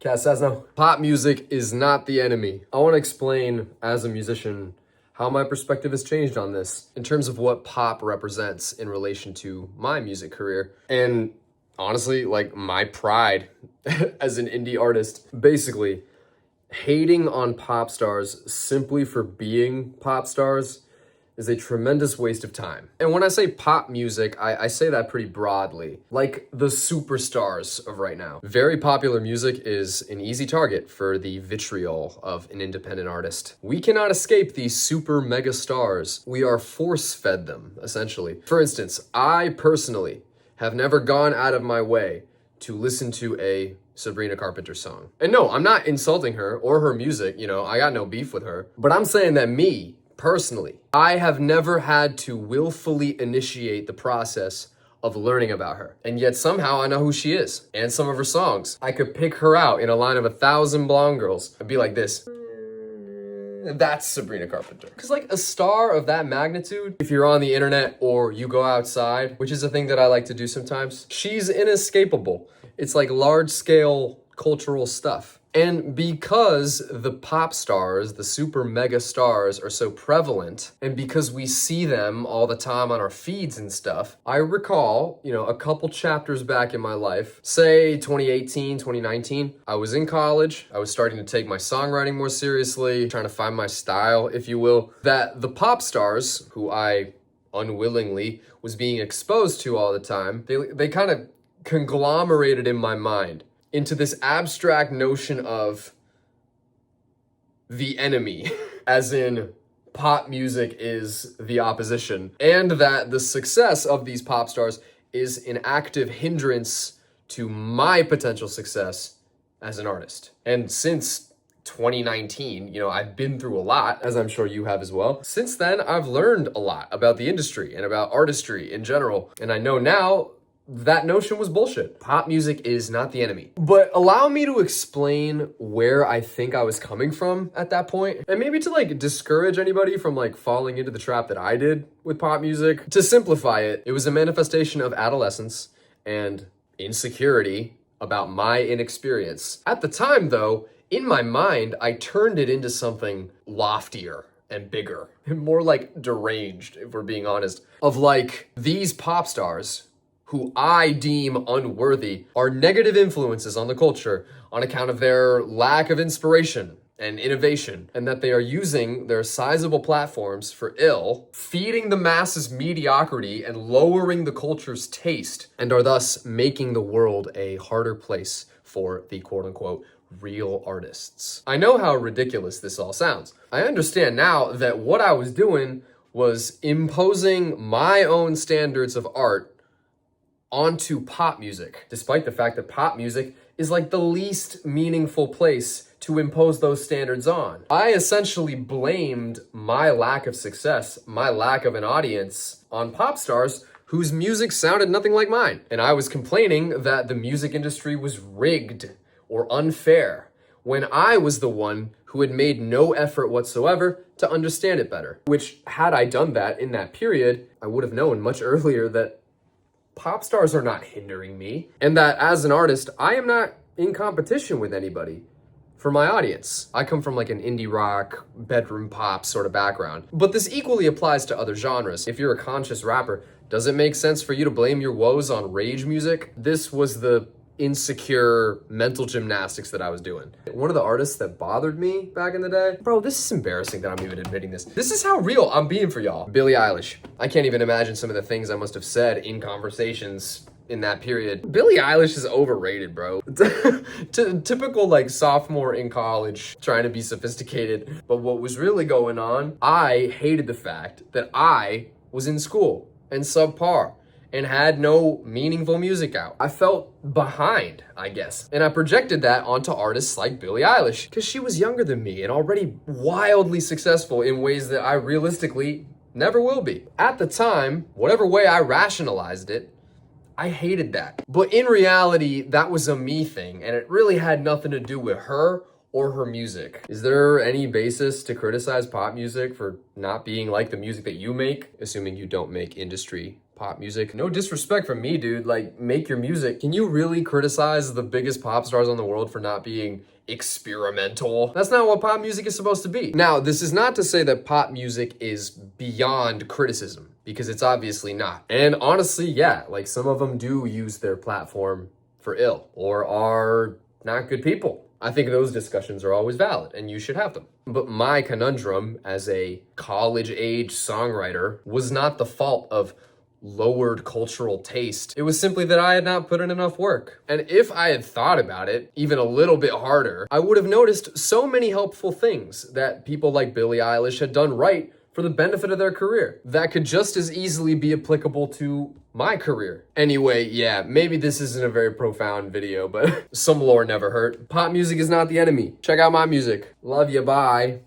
Sezno. Pop music is not the enemy. I want to explain, as a musician, how my perspective has changed on this in terms of what pop represents in relation to my music career. And honestly, like my pride as an indie artist. Basically, hating on pop stars simply for being pop stars is a tremendous waste of time. And when I say pop music, I say that pretty broadly, like the superstars of right now. Very popular music is an easy target for the vitriol of an independent artist. We cannot escape these super mega stars. We are force-fed them, essentially. For instance, I personally have never gone out of my way to listen to a Sabrina Carpenter song. And no, I'm not insulting her or her music, I got no beef with her. But I'm saying that me, personally, I have never had to willfully initiate the process of learning about her. And yet somehow I know who she is and some of her songs. I could pick her out in a line of 1,000 blonde girls and be like this. That's Sabrina Carpenter. Because like a star of that magnitude, if you're on the internet or you go outside, which is a thing that I like to do sometimes, she's inescapable. It's like large scale cultural stuff. And because the pop stars, the super mega stars are so prevalent, and because we see them all the time on our feeds and stuff, I recall, a couple chapters back in my life, say 2018, 2019, I was in college, I was starting to take my songwriting more seriously, trying to find my style, if you will, that the pop stars, who I unwillingly was being exposed to all the time, they kind of conglomerated in my mind into this abstract notion of the enemy, as in pop music is the opposition, and that the success of these pop stars is an active hindrance to my potential success as an artist. And since 2019, I've been through a lot, as I'm sure you have as well. Since then, I've learned a lot about the industry and about artistry in general, and I know now that notion was bullshit. Pop music is not the enemy. But allow me to explain where I think I was coming from at that point, and maybe to discourage anybody from falling into the trap that I did with pop music. To simplify it, it was a manifestation of adolescence and insecurity about my inexperience. At the time though, in my mind, I turned it into something loftier and bigger, and more deranged, if we're being honest, of these pop stars who I deem unworthy are negative influences on the culture on account of their lack of inspiration and innovation, and that they are using their sizable platforms for ill, feeding the masses mediocrity and lowering the culture's taste, and are thus making the world a harder place for the quote-unquote real artists. I know how ridiculous this all sounds. I understand now that what I was doing was imposing my own standards of art onto pop music, despite the fact that pop music is the least meaningful place to impose those standards on. I essentially blamed my lack of success, my lack of an audience, on pop stars whose music sounded nothing like mine. And I was complaining that the music industry was rigged or unfair, when I was the one who had made no effort whatsoever to understand it better. Which, had I done that in that period, I would have known much earlier that pop stars are not hindering me, and that as an artist, I am not in competition with anybody for my audience. I come from an indie rock, bedroom pop sort of background. But this equally applies to other genres. If you're a conscious rapper, does it make sense for you to blame your woes on rage music? This was the insecure mental gymnastics that I was doing. One of the artists that bothered me back in the day, bro, this is embarrassing that I'm even admitting this. This is how real I'm being for y'all. Billie Eilish. I can't even imagine some of the things I must have said in conversations in that period. Billie Eilish is overrated, bro. Typical sophomore in college trying to be sophisticated. But what was really going on, I hated the fact that I was in school and subpar and had no meaningful music out. I felt behind, I guess. And I projected that onto artists like Billie Eilish, because she was younger than me and already wildly successful in ways that I realistically never will be. At the time, whatever way I rationalized it, I hated that. But in reality, that was a me thing, and it really had nothing to do with her or her music. Is there any basis to criticize pop music for not being like the music that you make, assuming you don't make industry pop music. No disrespect from me, dude. Like, make your music. Can you really criticize the biggest pop stars in the world for not being experimental? That's not what pop music is supposed to be. Now, this is not to say that pop music is beyond criticism, because it's obviously not. And honestly, yeah, like some of them do use their platform for ill or are not good people. I think those discussions are always valid and you should have them. But my conundrum as a college-age songwriter was not the fault of lowered cultural taste. It was simply that I had not put in enough work. And if I had thought about it even a little bit harder, I would have noticed so many helpful things that people like Billie Eilish had done right for the benefit of their career that could just as easily be applicable to my career. Anyway, yeah, maybe this isn't a very profound video, but some lore never hurt. Pop music is not the enemy. Check out my music. Love ya, bye.